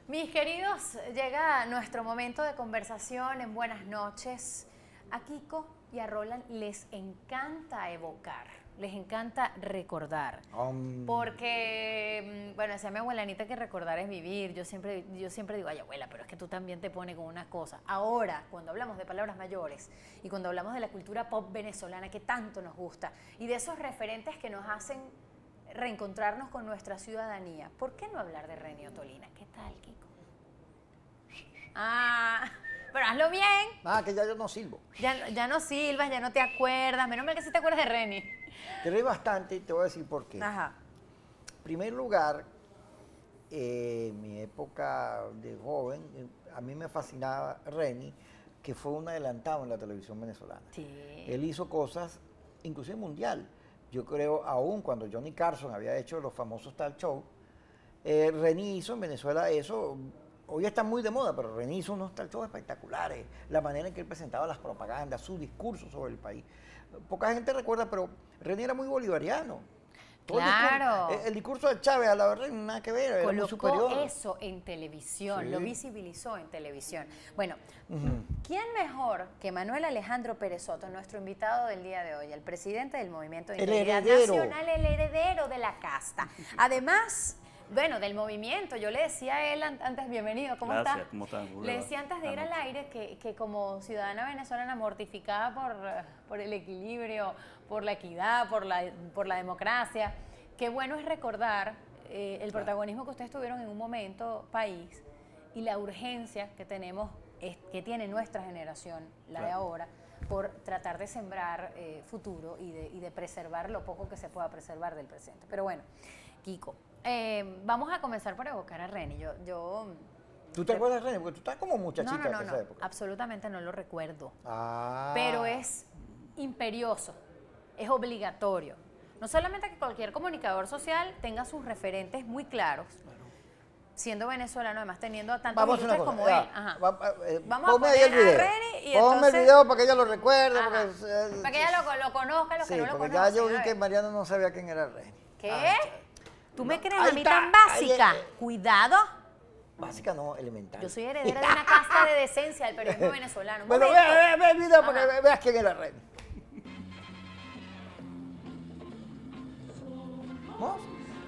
Mis queridos, llega nuestro momento de conversación en Buenas noches. A Kiko y a Roland les encanta evocar, les encanta recordar. Porque, bueno, decía mi abuelanita que recordar es vivir. Yo siempre digo, ay abuela, pero es que tú también te pones con una cosa. Ahora, cuando hablamos de palabras mayores y cuando hablamos de la cultura pop venezolana que tanto nos gusta y de esos referentes que nos hacen reencontrarnos con nuestra ciudadanía, ¿por qué no hablar de Reni Ottolina? ¿Qué tal, Kiko? Pero hazlo bien. Que ya yo no silbo. Ya no silbas, ya no te acuerdas. Menos mal que sí te acuerdas de Reni. Te reí bastante y te voy a decir por qué. Ajá. En primer lugar, en mi época de joven, a mí me fascinaba Reni, que fue un adelantado en la televisión venezolana. Sí. Él hizo cosas, inclusive mundial. Yo creo, aún cuando Johnny Carson había hecho los famosos talk show, Reni hizo en Venezuela eso. Hoy está muy de moda, pero Reni hizo unos talk shows espectaculares. La manera en que él presentaba las propagandas, su discurso sobre el país. Poca gente recuerda, pero Reni era muy bolivariano. Todo Claro. el discurso de Chávez, a la verdad, nada que ver, era muy superior. Colocó eso en televisión, Sí. lo visibilizó en televisión. Bueno, ¿quién mejor que Manuel Alejandro Pérez Soto, nuestro invitado del día de hoy, el presidente del Movimiento de El Integridad heredero. Nacional, el heredero de la casta? Además, bueno, del movimiento, yo le decía a él antes, bienvenido, ¿cómo Gracias, está? ¿cómo estás? Le decía antes de ir al aire que como ciudadana venezolana mortificada por el equilibrio, por la equidad, por la democracia, qué bueno es recordar el protagonismo que ustedes tuvieron en un momento país y la urgencia que tenemos, que tiene nuestra generación, la de ahora, por tratar de sembrar futuro y de preservar lo poco que se pueda preservar del presente. Pero bueno, Kiko, vamos a comenzar por evocar a Reni. ¿Tú te acuerdas de Reni? Porque tú estás como muchachita No, de esa época. absolutamente no lo recuerdo. Ah. Pero es imperioso, es obligatorio. No solamente que cualquier comunicador social tenga sus referentes muy claros, siendo venezolano, además teniendo a tantos Vamos a hacer ilustres una como cosa. él. Ajá. Ponme Vamos a poner ahí el video. a Reni y Ponme entonces, el video para que ella lo recuerde. ajá, Porque, para que ella lo conozca, los sí, que no lo porque conocen. ya yo a vi ver. que Mariano no sabía quién era Reni. ¿Qué? Ah, ¿Tú me no, crees ahí a mí está, tan básica? ahí, Cuidado. básica no, elemental. Yo soy heredera de una casta de decencia del periodismo venezolano. Un Bueno, momento. ve el video para Ajá. que veas quién era Reni. ¿Vamos?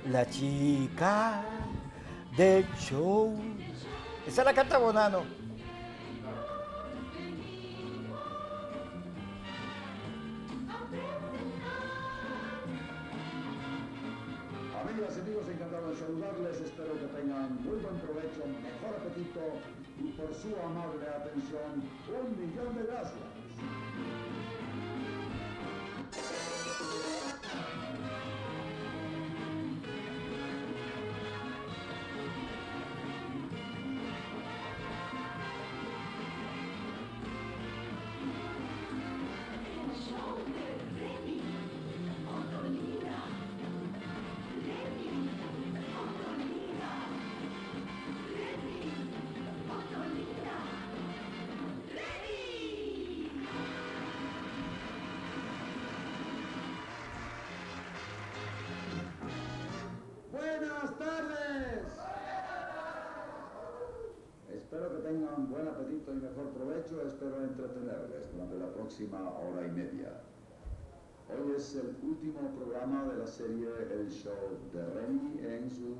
La chica del show. Esa la canta Bonano. Amigas y amigos, encantado de saludarles. Espero que tengan muy buen provecho, mejor apetito y por su amable atención, 1.000.000 de gracias. Buenas tardes. Espero que tengan buen apetito y mejor provecho. Espero entretenerles durante la próxima hora y media. Hoy es el último programa de la serie El Show de Reni en su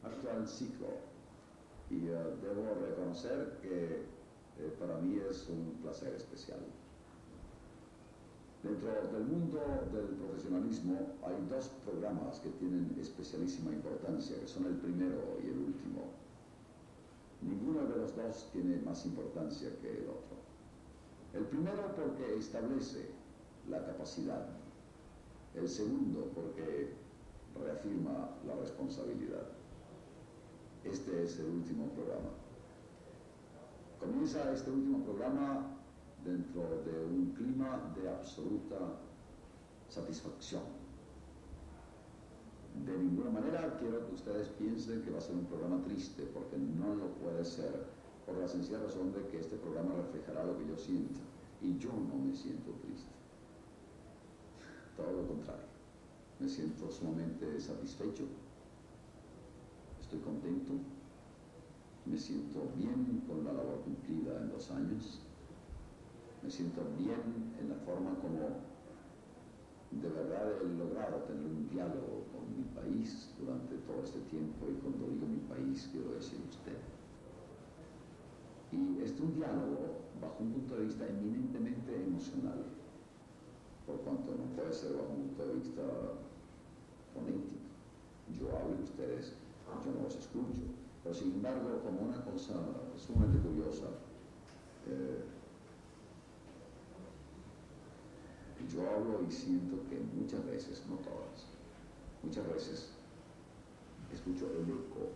actual ciclo. Y debo reconocer que para mí es un placer especial. Dentro del mundo del profesionalismo hay dos programas que tienen especialísima importancia, que son el primero y el último. Ninguno de los dos tiene más importancia que el otro. El primero porque establece la capacidad. El segundo porque reafirma la responsabilidad. Este es el último programa. Comienza este último programa dentro de un clima de absoluta satisfacción. De ninguna manera quiero que ustedes piensen que va a ser un programa triste, porque no lo puede ser, por la sencilla razón de que este programa reflejará lo que yo siento, y yo no me siento triste. Todo lo contrario, me siento sumamente satisfecho, estoy contento, Me siento bien con la labor cumplida en 2 años. Me siento bien en la forma como de verdad he logrado tener un diálogo con mi país durante todo este tiempo, y cuando digo mi país quiero decir usted. Y es un diálogo bajo un punto de vista eminentemente emocional, por cuanto no puede ser bajo un punto de vista fonético. Yo hablo y ustedes, yo no los escucho. Pero sin embargo, como una cosa sumamente curiosa, yo hablo y siento que muchas veces, no todas, muchas veces escucho el eco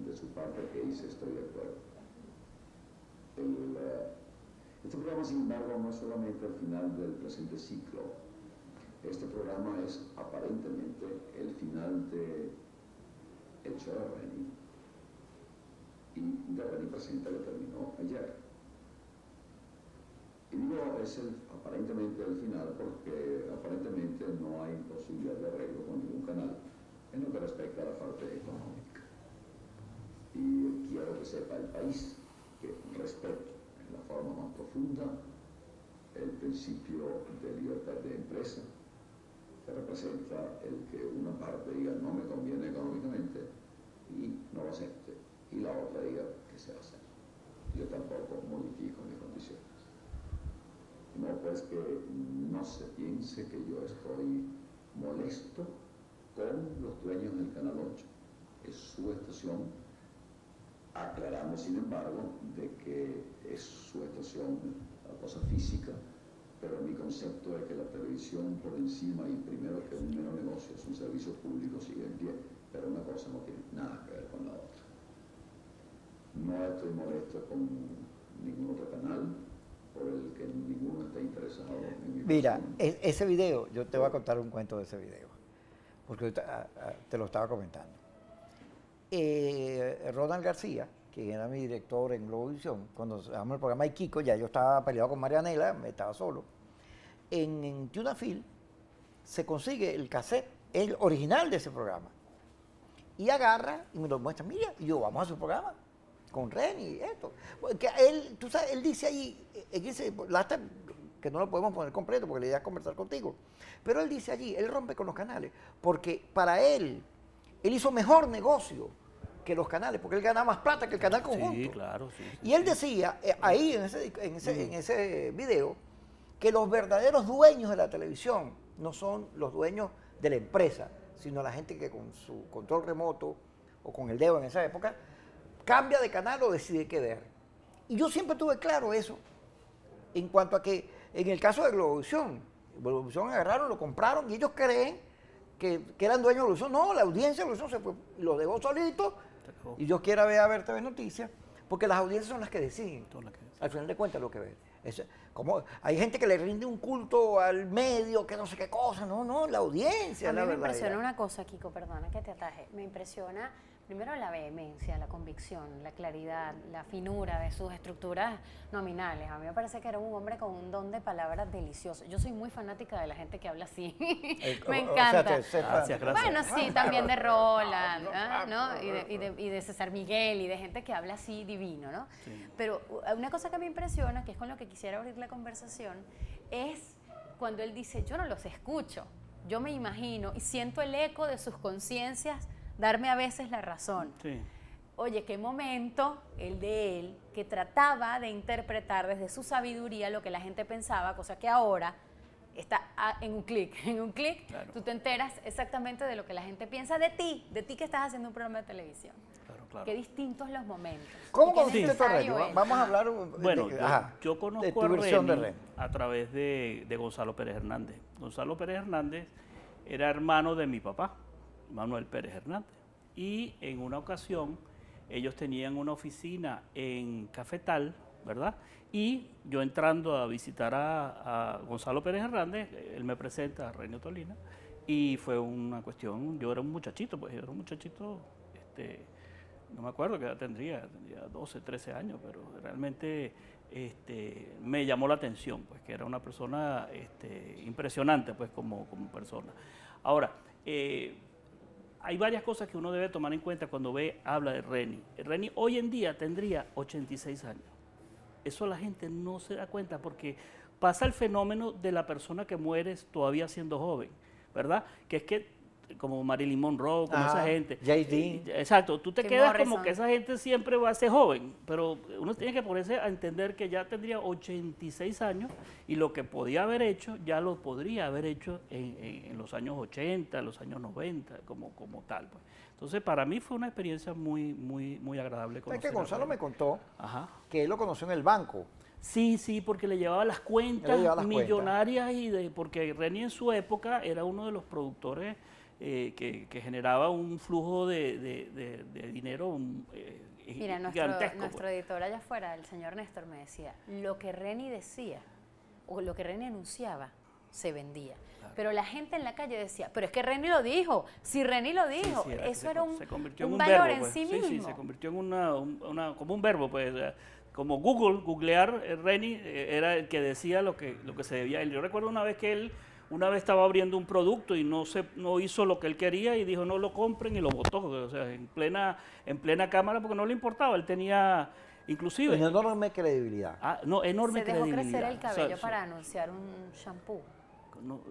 de su parte que dice estoy de acuerdo. Este programa, sin embargo, no es solamente el final del presente ciclo. Este programa es aparentemente el final de El show de Reni, y de Reni Presenta que terminó ayer. Y digo, es aparentemente el final porque aparentemente no hay posibilidad de arreglo con ningún canal en lo que respecta a la parte económica. Y quiero que sepa el país que respeto en la forma más profunda el principio de libertad de empresa, que representa el que una parte diga no me conviene económicamente y no lo acepte, y la otra diga que se hace. Yo tampoco modifico mis condiciones. No, pues que no se piense que yo estoy molesto con los dueños del Canal 8. Es su estación. Aclaramos, sin embargo, de que es su estación, la cosa física, pero mi concepto es que la televisión por encima y primero que un mero negocio, es un servicio público, sigue en pie, pero una cosa no tiene nada que ver con la otra. No estoy molesto con ningún otro canal, por el que ninguno está interesado en mi Mira, persona. ese video, yo te voy a contar un cuento de ese video, porque ahorita, te lo estaba comentando. Ronald García, que era mi director en Globovisión, cuando hacíamos el programa de Kiko, ya yo estaba peleado con Marianela, me estaba solo. En Tunafil se consigue el cassette, el original de ese programa, y agarra y me lo muestra, mira, y yo, vamos a hacer un programa con Reni y esto. Porque él, tú sabes, él dice allí, él dice, lástima que no lo podemos poner completo porque la idea es conversar contigo, pero él dice allí, él rompe con los canales, porque para él hizo mejor negocio que los canales, porque él gana más plata que el canal conjunto. Sí, claro, sí. Y él decía, ahí en ese video, que los verdaderos dueños de la televisión no son los dueños de la empresa, sino la gente que con su control remoto o con el dedo en esa época, cambia de canal o decide qué ver. Y yo siempre tuve claro eso, en cuanto a que en el caso de Globovisión agarraron, lo compraron y ellos creen que eran dueños de Globovisión. No, la audiencia de Globovisión se fue y lo dejó solito y Dios quiera ver TV Noticias, porque las audiencias son las que deciden. Al final de cuentas lo que ven. Como hay gente que le rinde un culto al medio, que no sé qué cosa, no, la audiencia, a mí la me verdad. impresiona una cosa, Kiko, perdona que te ataje. Me impresiona primero la vehemencia, la convicción, la claridad, la finura de sus estructuras nominales. A mí me parece que era un hombre con un don de palabras delicioso. Yo soy muy fanática de la gente que habla así. Me encanta. Gracias. Bueno, sí, también de Roland, ¿no? Y de César Miguel y de gente que habla así divino, ¿no? Sí. Pero una cosa que me impresiona, que es con lo que quisiera abrir la conversación, es cuando él dice, yo no los escucho, yo me imagino y siento el eco de sus conciencias darme a veces la razón. Sí. Oye, qué momento el de él, que trataba de interpretar desde su sabiduría lo que la gente pensaba, cosa que ahora está en un clic. En un clic, Claro. tú te enteras exactamente de lo que la gente piensa de ti que estás haciendo un programa de televisión. Claro. Qué distintos los momentos. ¿Cómo Y qué conociste tú a Reni? necesario es. Vamos a hablar Bueno, de, yo de conozco tu a versión de Reni Reni. a través de Gonzalo Pérez Hernández. Gonzalo Pérez Hernández era hermano de mi papá, Manuel Pérez Hernández. Y en una ocasión ellos tenían una oficina en Cafetal, ¿verdad? Y yo entrando a visitar a Gonzalo Pérez Hernández, él me presenta a Reni Tolina y fue una cuestión, yo era un muchachito, no me acuerdo qué edad tendría 12, 13 años, pero realmente me llamó la atención, pues que era una persona impresionante, pues como persona. Ahora, hay varias cosas que uno debe tomar en cuenta cuando habla de Reni. Reni hoy en día tendría 86 años. Eso la gente no se da cuenta porque pasa el fenómeno de la persona que muere todavía siendo joven, ¿verdad? Que es que como Marilyn Monroe, como esa gente. J.D. Exacto, tú te Tim quedas Morrison. como que esa gente siempre va a ser joven, pero uno tiene que ponerse a entender que ya tendría 86 años y lo que podía haber hecho, ya lo podría haber hecho en los años 80, en los años 90, como tal. Pues. Entonces, para mí fue una experiencia muy agradable. Es que Gonzalo me contó Ajá. que él lo conoció en el banco. Sí, porque le llevaba las cuentas Él le llevaba las millonarias porque Reni en su época era uno de los productores que generaba un flujo de dinero Mira, gigantesco. nuestro editor allá afuera, el señor Néstor, me decía, lo que Reni decía o lo que Reni anunciaba se vendía. Claro. Pero la gente en la calle decía, pero es que Reni lo dijo, si Reni lo dijo, Sí, eso era un verbo, valor en pues. sí mismo. Sí, se convirtió en como un verbo, pues. Como googlear, Reni era el que decía lo que se debía. Yo recuerdo una vez que él estaba abriendo un producto y no hizo lo que él quería y dijo no lo compren y lo botó, o sea, en plena cámara porque no le importaba, él tenía inclusive... Una enorme credibilidad. Enorme credibilidad. Se dejó crecer el cabello para anunciar un shampoo.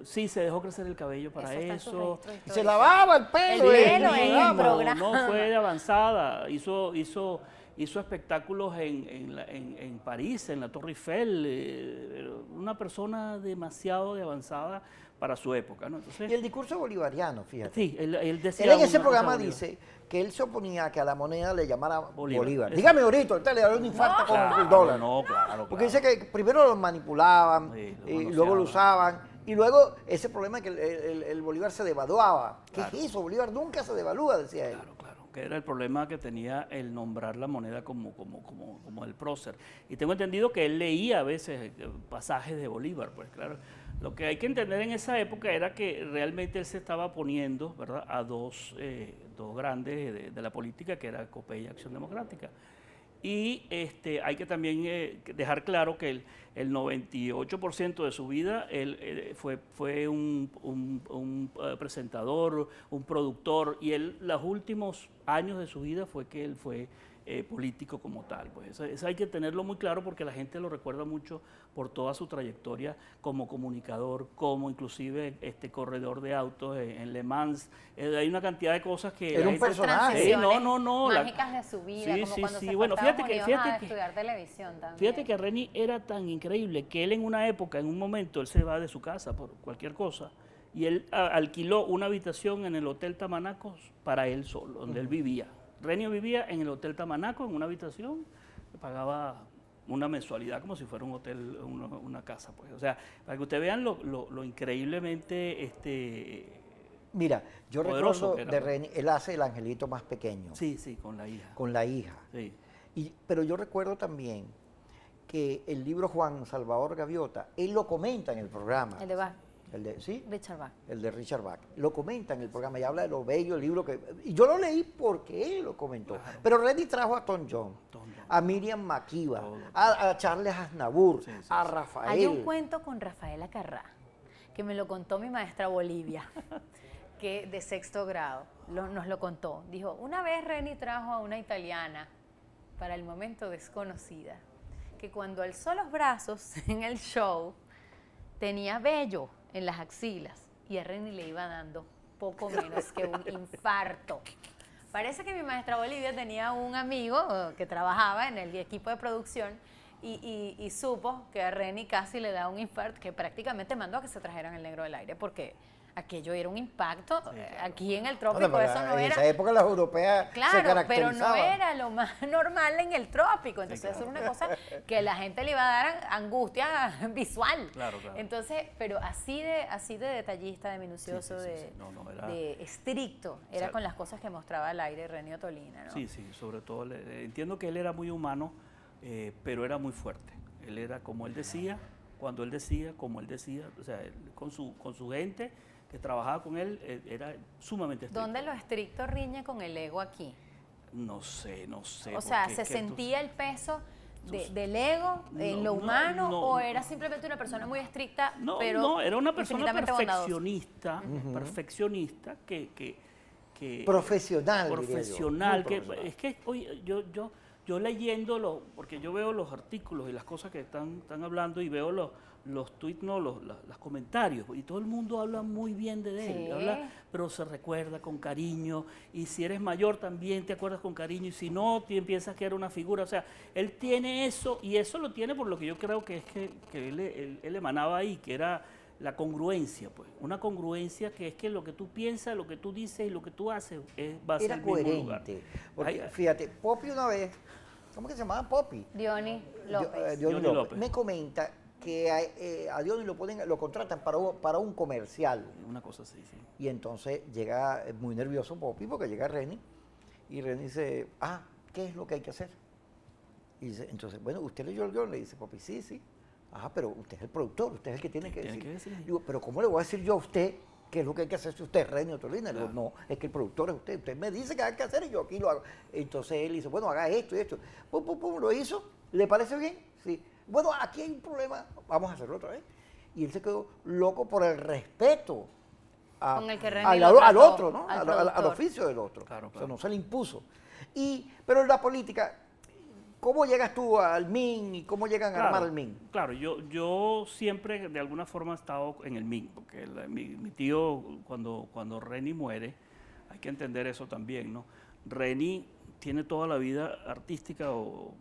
Sí, se dejó crecer el cabello para eso. Y se lavaba el pelo. En el programa. No fue de avanzada, hizo espectáculos en París, en la Torre Eiffel, una persona demasiado avanzada para su época, ¿no? Entonces, y el discurso bolivariano, fíjate. Sí, él decía... Él en ese programa dice que él se oponía a que a la moneda le llamara Bolívar. Dígame ahorita, ahorita le da un infarto con el dólar. Claro. Porque dice que primero lo manipulaban, y luego lo usaban, y luego ese problema de que el Bolívar se devaluaba. ¿Qué es eso? Bolívar nunca se devalúa, decía él. Claro, que era el problema que tenía el nombrar la moneda como el prócer. Y tengo entendido que él leía a veces pasajes de Bolívar, pues claro. Lo que hay que entender en esa época era que realmente él se estaba poniendo, ¿verdad?, a dos grandes de la política, que era COPE y Acción Democrática. Y hay que también dejar claro que el 98% de su vida él fue un presentador, un productor, y los últimos años de su vida fue que él fue político como tal. Pues eso hay que tenerlo muy claro porque la gente lo recuerda mucho por toda su trayectoria como comunicador, como inclusive corredor de autos en Le Mans. Hay una cantidad de cosas que... Era un personaje. Mágicas de su vida, como cuando se fue a Estados Unidos a estudiar televisión también. Fíjate que Reni era tan increíble que él en una época, en un momento, él se va de su casa por cualquier cosa y él alquiló una habitación en el Hotel Tamanacos para él solo, donde él vivía. Reni vivía en el Hotel Tamanaco, en una habitación, pagaba una mensualidad como si fuera un hotel, una casa, pues. O sea, para que ustedes vean lo increíblemente Mira, yo poderoso recuerdo de Reni, él hace el angelito más pequeño. Sí, con la hija. Con la hija. Sí. Pero yo recuerdo también que el libro Juan Salvador Gaviota, él lo comenta en el programa. El de Bach. ¿Sí? Richard Bach. El de Richard Bach. Lo comenta en el programa y habla de lo bello el libro que... Y yo lo leí porque él lo comentó. Claro. Pero Reni trajo a Tom Jones, a Miriam Makeba, a Charles Aznavour, a Rafael. Hay un cuento con Rafaela Carrá, que me lo contó mi maestra Bolivia, que de sexto grado, nos lo contó. Dijo, una vez Reni trajo a una italiana, para el momento desconocida, que cuando alzó los brazos en el show, tenía vello en las axilas y a Reni le iba dando poco menos que un infarto. Parece que mi maestra Bolivia tenía un amigo que trabajaba en el equipo de producción y supo que a Reni casi le da un infarto, que prácticamente mandó a que se trajeran el negro del aire, porque aquello era un impacto. Aquí en el trópico eso no era... En esa época las europeas se caracterizaban. Pero no era lo más normal en el trópico. Entonces eso era una cosa que la gente le iba a dar angustia visual. Claro. Entonces, pero así de detallista, de minucioso, de estricto, era con las cosas que mostraba al aire Reni Ottolina, ¿no? Sí, sobre todo. Entiendo que él era muy humano, pero era muy fuerte. Él era como él decía, cuando él decía, como él decía, o sea, con su gente que trabajaba con él, era sumamente estricto. ¿Dónde lo estricto riñe con el ego aquí? No sé. O sea, ¿se sentía el peso del ego en lo humano o era simplemente una persona muy estricta, pero era una persona infinitamente perfeccionista, perfeccionista que profesional, profesional, diría yo, muy profesional. es que oye, yo leyéndolo, porque yo veo los artículos y las cosas que están hablando y veo los tweets, no, los comentarios, y todo el mundo habla muy bien de él, Sí. habla, pero se recuerda con cariño, y si eres mayor también te acuerdas con cariño, y si no, te piensas que era una figura, o sea, él tiene eso, y eso lo tiene por lo que yo creo que es que él emanaba ahí, que era la congruencia, pues, una congruencia que es que lo que tú piensas, lo que tú dices y lo que tú haces va a ser Era el mismo lugar. coherente. Porque Ay, fíjate, Poppy una vez, ¿cómo que se llamaba Poppy? Diony López. Diony Diony López. López. Me comenta que a Diony lo contratan para un comercial. Una cosa así, sí. Y entonces llega muy nervioso Poppy porque llega Reni y Reni dice, ¿qué es lo que hay que hacer? Y dice, entonces, bueno, ¿usted leyó el guión? Le dice Poppy, sí. Pero usted es el productor, usted es el que tiene que decir. Digo, pero ¿cómo le voy a decir yo a usted qué es lo que hay que hacer si usted es Reni Ottolina? Digo, no, es que el productor es usted. Usted me dice que hay que hacer y yo aquí lo hago. Entonces él dice, bueno, haga esto y esto. Pum, pum, pum, lo hizo. ¿Le parece bien? Sí. Bueno, aquí hay un problema, vamos a hacerlo otra vez. Y él se quedó loco por el respeto Con el que Reni al lo trató, otro, ¿no? al Al productor. oficio del otro. Claro, O sea, claro. no se le impuso. Pero en la política, ¿cómo llegas tú al MIN y cómo llegan a armar el MIN? Claro, yo siempre de alguna forma he estado en el MIN, porque mi tío, cuando Reni muere, hay que entender eso también, ¿no? Reni tiene toda la vida artística o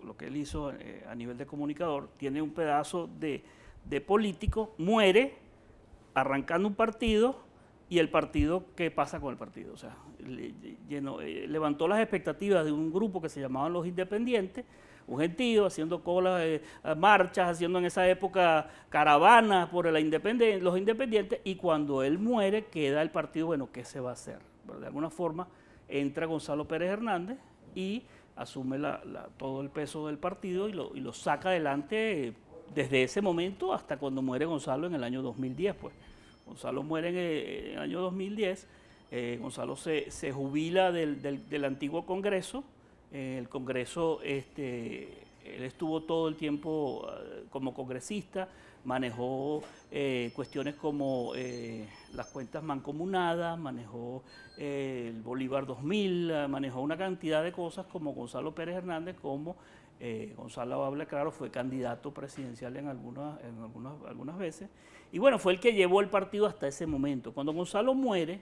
lo que él hizo a nivel de comunicador, tiene un pedazo de político, muere arrancando un partido y el partido, ¿qué pasa con el partido? O sea, levantó las expectativas de un grupo que se llamaban los Independientes, un gentío haciendo colas, marchas, haciendo en esa época caravanas por los Independientes, y cuando él muere queda el partido, bueno, ¿qué se va a hacer? Pero de alguna forma entra Gonzalo Pérez Hernández y asume todo el peso del partido y lo saca adelante desde ese momento hasta cuando muere Gonzalo en el año 2010, pues. Gonzalo muere en el año 2010, Gonzalo se jubila del antiguo Congreso. El Congreso, él estuvo todo el tiempo como congresista, manejó cuestiones como las cuentas mancomunadas, manejó el Bolívar 2000, manejó una cantidad de cosas como Gonzalo Pérez Hernández, como Gonzalo habla claro, fue candidato presidencial en algunas veces. Y bueno, fue el que llevó el partido hasta ese momento. Cuando Gonzalo muere,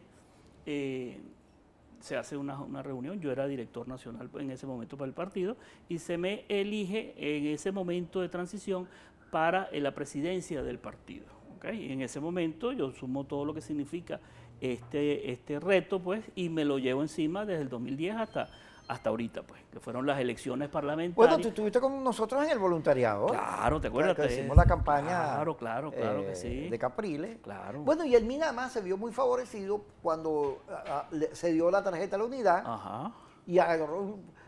se hace una reunión, yo era director nacional en ese momento para el partido, y se me elige en ese momento de transición para la presidencia del partido. ¿Okay? Y en ese momento yo sumo todo lo que significa este reto, pues, y me lo llevo encima desde el 2010 hasta ahorita, pues, que fueron las elecciones parlamentarias. Bueno, tú estuviste con nosotros en el voluntariado. Claro, ¿te acuerdas? Que hicimos la campaña Claro que sí. de Capriles. Claro. Bueno, y el MIN además se vio muy favorecido cuando se dio la tarjeta a la unidad. Ajá. Y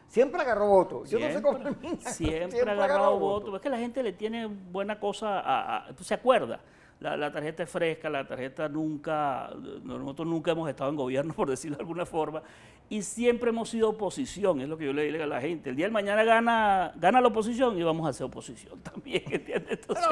siempre agarró votos. Yo no sé cómo el MIN siempre ha agarrado votos. Es que la gente le tiene buena cosa se acuerda. La tarjeta es fresca, la tarjeta nosotros nunca hemos estado en gobierno, por decirlo de alguna forma, y siempre hemos sido oposición, es lo que yo le digo a la gente. El día del mañana gana la oposición y vamos a hacer oposición también, ¿entiendes? Entonces,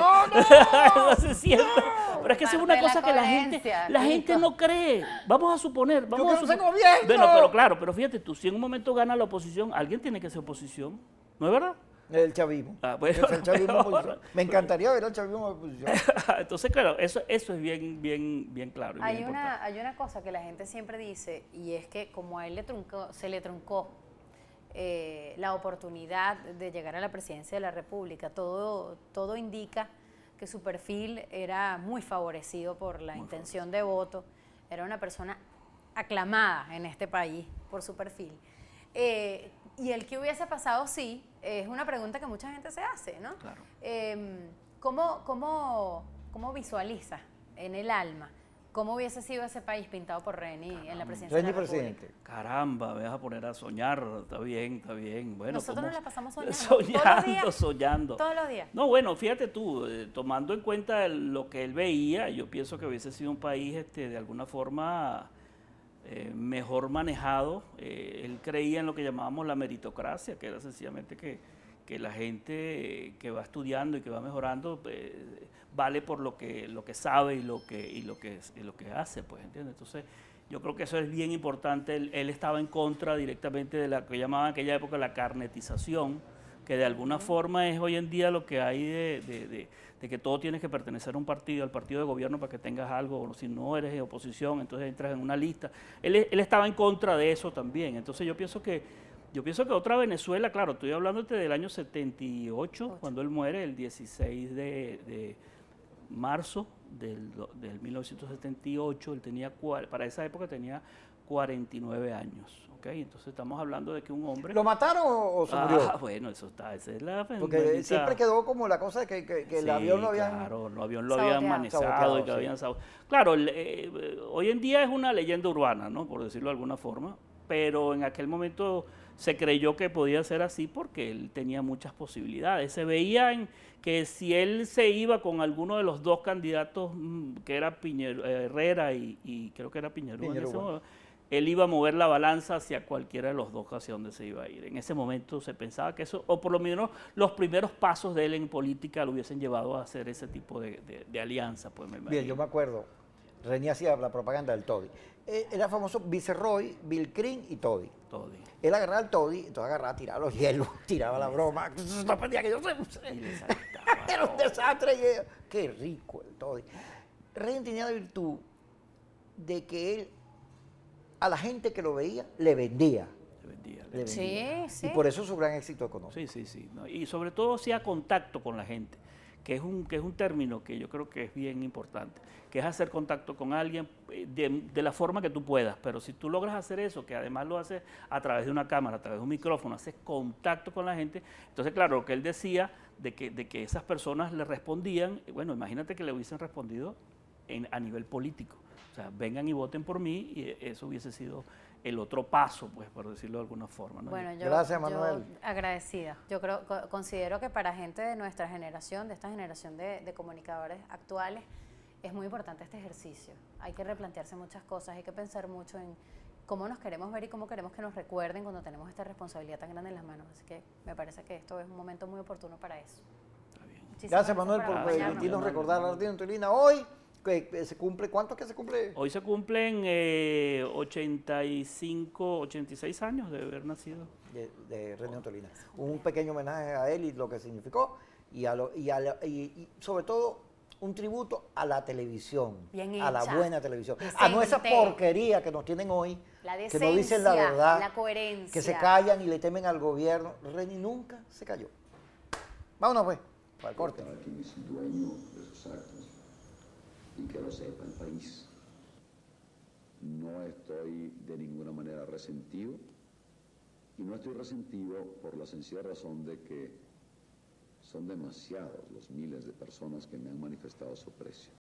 entonces siempre, pero es que eso es una cosa que la gente no cree. Vamos a suponer. Yo quiero ser gobierno. Bueno, pero fíjate tú, si en un momento gana la oposición, alguien tiene que ser oposición, ¿no es verdad? El chavismo. Bueno, el chavismo oposición. Me encantaría ver al chavismo de oposición. Entonces, claro, eso es bien claro. Y Hay una cosa que la gente siempre dice, y es que como a él se le truncó la oportunidad de llegar a la presidencia de la República, todo indica que su perfil era muy favorecido por la intención de voto, era una persona aclamada en este país por su perfil. Y el que hubiese pasado, sí, es una pregunta que mucha gente se hace, ¿no? Claro. ¿Cómo visualiza en el alma cómo hubiese sido ese país pintado por Reni en la presidencia de la República? presidente. Caramba, me vas a poner a soñar, está bien. Bueno, nosotros nos la pasamos soñando. Soñando. Todos los días. No, bueno, fíjate tú, tomando en cuenta lo que él veía, yo pienso que hubiese sido un país de alguna forma mejor manejado. Él creía en lo que llamábamos la meritocracia, que era sencillamente que la gente que va estudiando y que va mejorando vale por lo que sabe y lo que hace, pues, ¿entiendes? Entonces, Yo creo que eso es bien importante. Él estaba en contra directamente de la que llamaban en aquella época la carnetización, que de alguna forma es hoy en día lo que hay de que todo tienes que pertenecer a un partido, al partido de gobierno para que tengas algo, o si no eres de oposición, entonces entras en una lista. Él estaba en contra de eso también. Entonces yo pienso que otra Venezuela, claro, estoy hablándote del año 78, cuando él muere, el 16 de marzo del 1978, él tenía, para esa época tenía 49 años. ¿Okay? Entonces estamos hablando de que un hombre... ¿Lo mataron o se murió? Bueno, eso está, esa es la... Porque siempre quedó como la cosa de que el avión lo habían... Claro, el avión lo habían manejado y que sí. habían Claro, hoy en día es una leyenda urbana, ¿no? Por decirlo de alguna forma, pero en aquel momento se creyó que podía ser así porque él tenía muchas posibilidades. Se veía que si él se iba con alguno de los dos candidatos, que era Herrera y creo que era Piñerúa, él iba a mover la balanza hacia cualquiera de los dos, hacia donde se iba a ir. En ese momento se pensaba que eso, o por lo menos los primeros pasos de él en política lo hubiesen llevado a hacer ese tipo de alianza. Pues, Bien, yo me acuerdo, René hacía la propaganda del Toddy. Era famoso Viceroy, Bill Crin y Toddy. Él agarraba el Toddy, entonces agarraba, tiraba los hielos, tiraba la broma. No pedía que yo era un desastre. Qué rico el Toddy. René tenía la virtud de que él a la gente que lo veía le vendía. Sí, sí. Y por eso su gran éxito económico. Sí. No, y sobre todo hacía contacto con la gente, que es un término que yo creo que es bien importante, que es hacer contacto con alguien de la forma que tú puedas, pero si tú logras hacer eso, que además lo haces a través de una cámara, a través de un micrófono, haces contacto con la gente, entonces claro, lo que él decía de que esas personas le respondían, bueno, imagínate que le hubiesen respondido a nivel político. O sea, vengan y voten por mí, y eso hubiese sido el otro paso, pues, por decirlo de alguna forma, ¿no? Bueno, gracias, Manuel. Agradecida. Yo considero que para gente de nuestra generación, de esta generación de comunicadores actuales, es muy importante este ejercicio. Hay que replantearse muchas cosas, hay que pensar mucho en cómo nos queremos ver y cómo queremos que nos recuerden cuando tenemos esta responsabilidad tan grande en las manos. Así que me parece que esto es un momento muy oportuno para eso. Gracias, Manuel, por permitirnos recordar a Ardino Tolina hoy. Que se cumple, ¿cuánto que se cumple? Hoy se cumplen 85, 86 años de haber nacido. De René Tolina. Un pequeño homenaje a él y lo que significó, y sobre todo un tributo a la televisión, bien a la hecha, buena televisión, decente, a no esa porquería que nos tienen hoy, la que decencia, no dicen la verdad, la coherencia, que se callan y le temen al gobierno. René nunca se cayó. Vámonos pues, para el corte. Cada quien es dueño de sus actos. Y que lo sepa el país. No estoy de ninguna manera resentido, y no estoy resentido por la sencilla razón de que son demasiados los miles de personas que me han manifestado su aprecio.